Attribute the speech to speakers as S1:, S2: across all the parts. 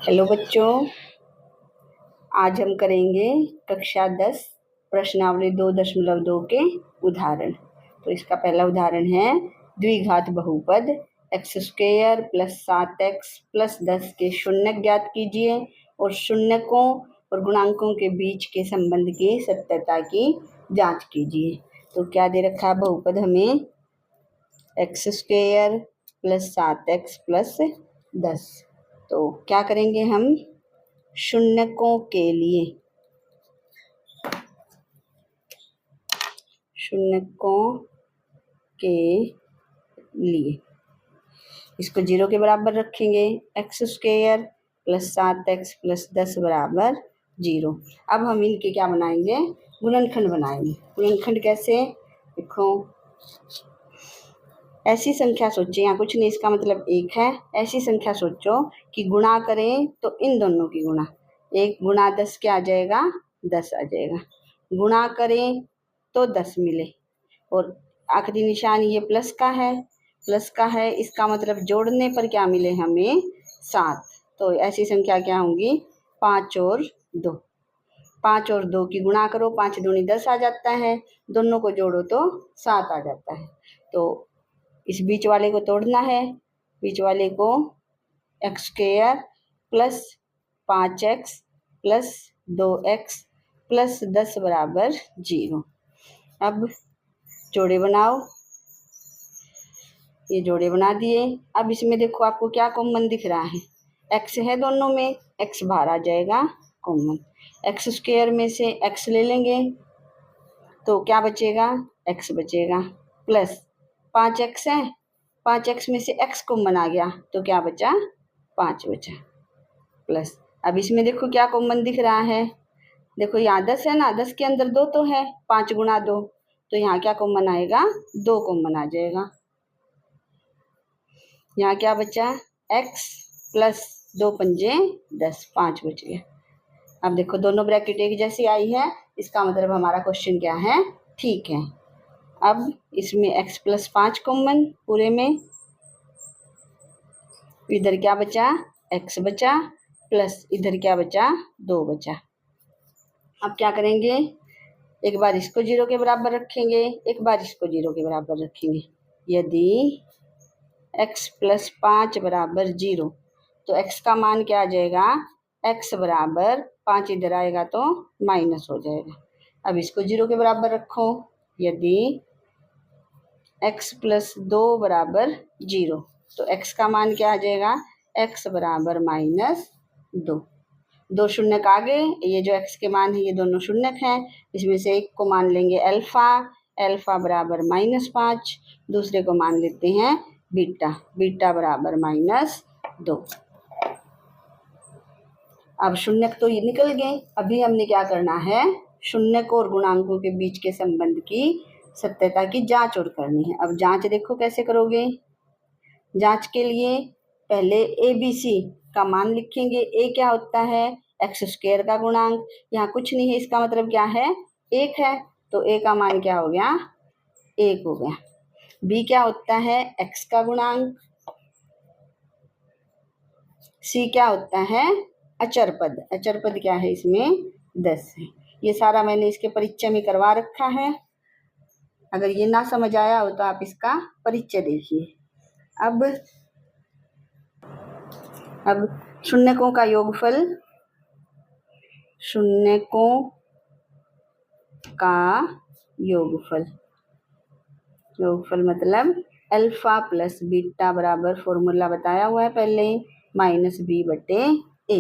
S1: Hello बच्चों, आज हम करेंगे कक्षा 10 प्रश्नावली 2.2 के उदाहरण। तो इसका पहला उदाहरण है द्विघात बहुपद x² + 7x + 10 के शून्यक ज्ञात कीजिए और शून्यकों और गुणांकों के बीच के संबंध की सत्यता की जांच कीजिए। तो क्या दे रखा है बहुपद हमें? x² + 7x + 10। तो क्या करेंगे हम? शून्यकों के लिए इसको 0 के बराबर रखेंगे। x² + 7x + 10 बराबर 0। अब हम इनके क्या बनाएंगे? गुणनखंड बनाएंगे। गुणनखंड कैसे? देखो, ऐसी संख्या सोचें, यहाँ कुछ नहीं, इसका मतलब 1 है। ऐसी संख्या सोचो कि गुणा करें तो इन दोनों की गुणा, 1 गुणा 10 क्या आ जाएगा? 10 आ जाएगा। गुणा करें तो 10 मिले और आखिरी निशान ये प्लस का है, इसका मतलब जोड़ने पर क्या मिले हमें? 7। तो ऐसी संख्या क्या होंगी? 5 और 2। 5 और 2 की गुणा करो, 5 दूनी 10 आ जाता है। दोनों को जोड़ो तो 7 आ जाता है। तो इस बीच वाले को तोड़ना है। बीच वाले को x² + 5x + 2x + 10 बराबर 0। अब जोड़े बनाओ। ये जोड़े बना दिए। अब इसमें देखो आपको क्या कॉमन दिख रहा है? x है दोनों में, x बाहर आ जाएगा कॉमन। x² में से x ले लेंगे तो क्या बचेगा? x बचेगा प्लस 5x है, 5x में से x कॉमन आ गया तो क्या बचा? 5 बचा प्लस। अब इसमें देखो क्या कॉमन दिख रहा है? देखो यहाँ 10 है ना, 10 के अंदर 2 तो है, 5 गुणा 2, तो यहाँ क्या कॉमन आएगा? 2 कॉमन आ जाएगा। यहाँ क्या बचा? x + 2 पंजे 10, 5 बच गया। अब देखो दोनों ब्रैकेट एक जैसी आई है, इसका मतलब हमारा क्वेश्चन क्या है? ठीक है। अब इसमें x + 5 कॉमन पूरे में, इधर क्या बचा? x बचा प्लस इधर क्या बचा? 2 बचा। अब क्या करेंगे? एक बार इसको 0 के बराबर रखेंगे, एक बार इसको 0 के बराबर रखेंगे। यदि x + 5 बराबर 0 तो x का मान क्या आ जाएगा? x बराबर 5 इधर आएगा तो माइनस हो जाएगा। अब इसको 0 के बराबर रखो। यदि x + 2 बराबर 0 तो x का मान क्या आ जाएगा? x बराबर -2। 2 शून्यक आ गए। ये जो x के मान है ये दोनों शून्यक हैं। इसमें से एक को मान लेंगे अल्फा बराबर -5, दूसरे को मान लेते हैं बीटा बराबर -2। अब शून्यक तो ये निकल गए। अभी हमने क्या करना है? शून्यक और गुणांकों के बीच के संबंध की सत्यता की जांच और करनी है। अब जांच देखो कैसे करोगे? जांच के लिए पहले ABC का मान लिखेंगे। a क्या होता है? x² का गुणांक। यहाँ कुछ नहीं है, इसका मतलब क्या है? 1 है, तो a का मान क्या हो गया? 1 हो गया। b क्या होता है? x का गुणांक। c क्या होता है? अचर पद क्या है इसमें? 10 है। ये सारा मैंने इसके परिचय में करवा रखा है। अगर ये ना समझ आया हो तो आप इसका परिचय देखिए। अब शून्यकों का योगफल, योगफल मतलब अल्फा + बीटा बराबर फॉर्मूला बताया हुआ है पहले, -b/a।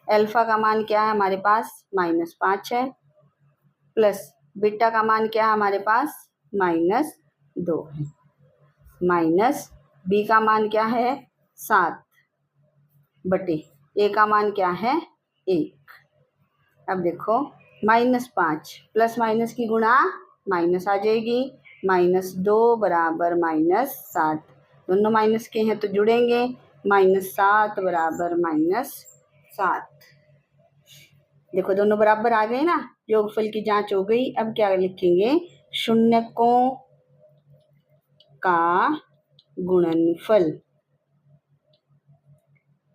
S1: अल्फा का मान क्या है हमारे पास? -5 है, प्लस बीटा का मान क्या है हमारे पास? -2 है, माइनस b का मान क्या है? 7/a का मान क्या है? 1। अब देखो -5 प्लस माइनस की गुणा माइनस आ जाएगी, -2 बराबर -7। दोनों माइनस के हैं तो जुड़ेंगे, -7 बराबर -7। देखो दोनों बराबर आ गए ना, योगफल की जांच हो गई। अब क्या लिखेंगे? शून्यकों का गुणनफल।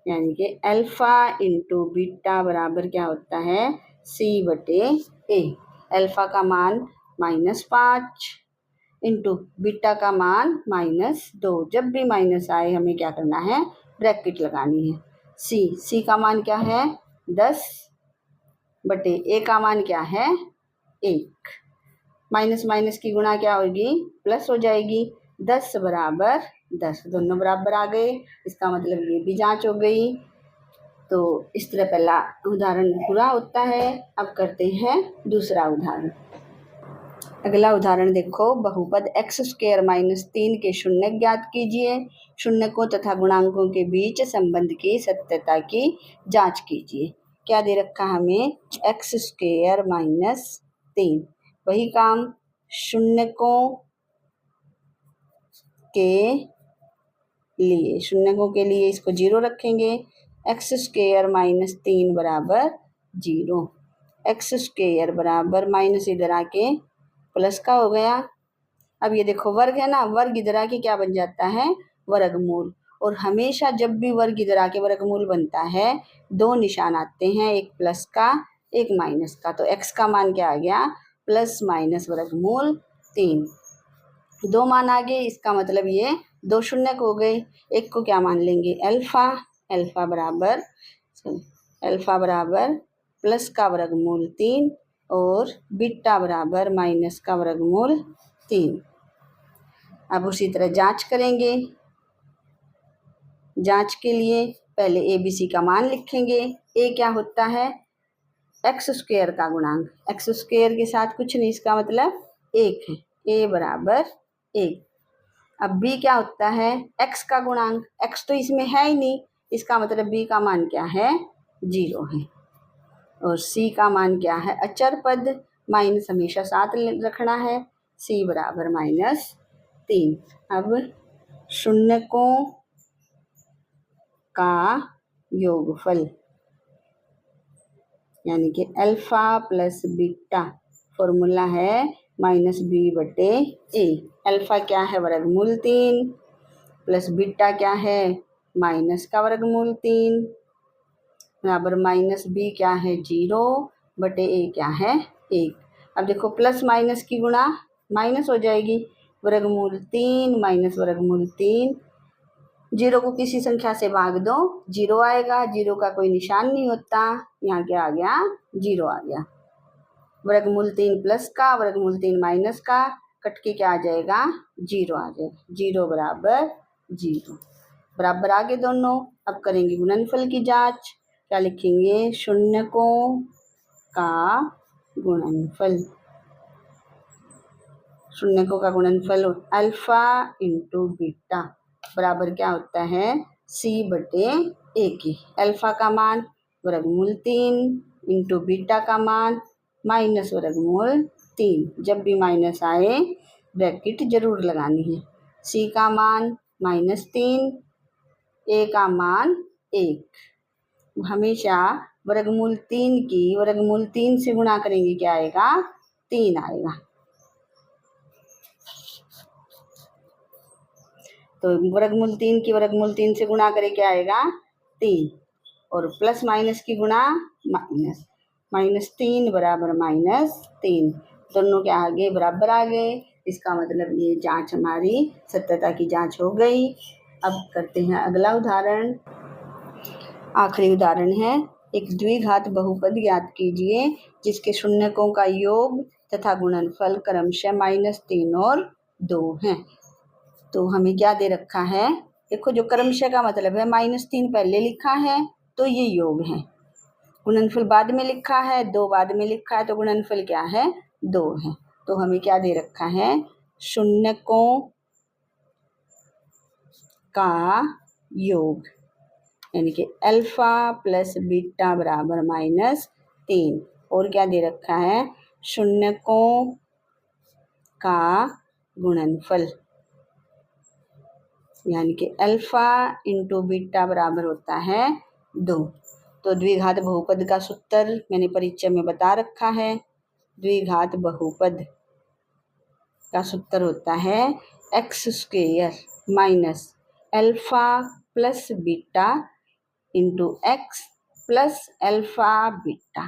S1: यानी कि अल्फ़ा इंटू बीटा बराबर क्या होता है, C/A। अल्फ़ा का मान -5 इंटू बीटा का मान -2। जब भी माइनस आए हमें क्या करना है, ब्रैकेट लगानी है। सी का मान क्या है, 10/A का मान क्या है, 1। माइनस माइनस की गुणा क्या होगी, प्लस हो जाएगी। 10 बराबर 10, दोनों बराबर आ गए, इसका मतलब ये भी जांच हो गई। तो इस तरह पहला उदाहरण पूरा होता है। अब करते हैं दूसरा उदाहरण। अगला उदाहरण देखो, बहुपद x² -3 के शून्यक ज्ञात कीजिए। शून्यकों तथा गुणांकों के बीच संबंध की सत्यता की जांच कीजिए। क्या दे रखा हमें, x² -3। वही काम शून्यकों के लिए इसको 0 रखेंगे। x² -3 बराबर 0। x² बराबर माइनस इधर आके प्लस का हो गया। अब ये देखो वर्ग है ना, वर्ग इधर आके क्या बन जाता है, वर्गमूल। और हमेशा जब भी वर्ग इधर आके वर्गमूल बनता है, दो निशान आते हैं, एक प्लस का एक माइनस का। तो x का मान क्या आ गया, प्लस माइनस वर्गमूल 3। दो मान आ गए, इसका मतलब ये दो शून्यक हो गए। एक को क्या मान लेंगे, अल्फा। अल्फा बराबर प्लस का वर्गमूल 3 और बीटा बराबर माइनस का वर्गमूल 3। अब उसी तरह जांच करेंगे। जांच के लिए पहले ABC का मान लिखेंगे। A क्या होता है, x² का गुणांक। x² के साथ कुछ नहीं, इसका मतलब 1 है। A बराबर 1। अब B क्या होता है, x का गुणांक। x तो इसमें है ही नहीं, इसका मतलब B का मान क्या है, 0 है। और C का मान क्या है, अचर पद, माइनस हमेशा साथ रखना है। C बराबर -3। अब शून्यकों का योगफल यानी कि अल्फा प्लस बीटा, फॉर्मूला है -B/A। अल्फा क्या है, वर्गमूल 3, प्लस बीटा क्या है, माइनस का वर्गमूल 3 बराबर -B क्या है, 0/A क्या है, 1। अब देखो प्लस माइनस की गुणा माइनस हो जाएगी, वर्गमूल 3 माइनस वर्गमूल 3। 0 को किसी संख्या से भाग दो, 0 आएगा। 0 का कोई निशान नहीं होता, यहाँ क्या आ गया, 0 आ गया। वर्गमूल 3 प्लस का, वर्गमूल 3 माइनस का, कट के क्या आ जाएगा, 0 आ जाएगा। 0 बराबर 0, बराबर आगे दोनों। अब करेंगे गुणनफल की जांच। क्या लिखेंगे, शून्यकों का गुणनफल। शून्यकों का गुणनफल अल्फा इंटू बीटा बराबर क्या होता है, C/A की। अल्फा का मान वर्गमूल 3 इंटू बीटा का मान माइनस वर्गमूल 3। जब भी माइनस आए ब्रैकेट जरूर लगानी है। C का मान -3, A का मान 1। हमेशा वर्गमूल 3 की वर्गमूल 3 से गुणा करेंगे, क्या आएगा, 3 आएगा। तो वर्गमूल 3 की वर्गमूल 3 से गुणा करें, क्या आएगा, 3। और प्लस माइनस की गुणा माइनस, -3 बराबर -3। दोनों क्या आ गए, बराबर आ गए। इसका मतलब ये जांच हमारी सत्यता की जांच हो गई। अब करते हैं अगला उदाहरण। आखिरी उदाहरण है, एक द्विघात बहुपद ज्ञात कीजिए जिसके शून्यकों का योग तथा गुणनफल क्रमशः -3 और 2 हैं। तो हमें क्या दे रखा है, देखो जो क्रमशः का मतलब है, -3 पहले लिखा है तो ये योग है, गुणनफल बाद में लिखा है, 2 बाद में लिखा है, तो गुणनफल क्या है, 2 है। तो हमें क्या दे रखा है, शून्यकों का योग यानी कि अल्फा प्लस बीटा बराबर -3। और क्या दे रखा है, शून्यकों का गुणनफल यानी कि अल्फा इंटू बीटा बराबर होता है 2। तो द्विघात बहुपद का सूत्र मैंने परिचय में बता रखा है। द्विघात बहुपद का सूत्र होता है x² - alpha plus beta into x plus alpha beta.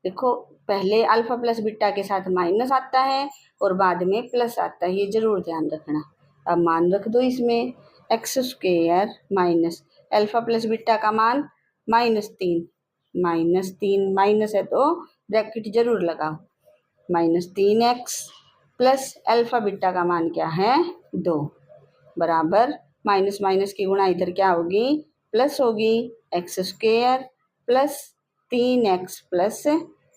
S1: देखो पहले अल्फ़ा प्लस बीटा के साथ माइनस आता है और बाद में प्लस आता है, ये ज़रूर ध्यान रखना। अब मान रख दो इसमें, x square minus alpha plus beta का मान -3, -3 माइनस है तो ब्रैकेट जरूर लगाओ, -3x प्लस अल्फ़ा बीटा का मान क्या है 2 बराबर माइनस माइनस की गुणा इधर क्या होगी प्लस होगी, x square plus 3x plus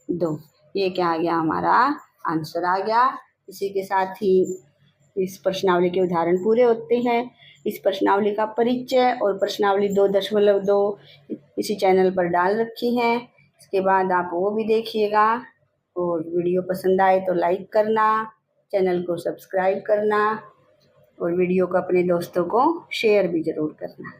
S1: 2। ये क्या आ गया हमारा आंसर आ गया। इसी के साथ ही इस प्रश्नावली के उदाहरण पूरे होते हैं। इस प्रश्नावली का परिचय और प्रश्नावली 2.2 इसी चैनल पर डाल रखी हैं। इसके बाद आप वो भी देखिएगा और वीडियो पसंद आए तो लाइक करना, चैनल को सब्सक्राइब करना और वीडियो को अपने दोस्तों को शेयर भी ज़रूर करना।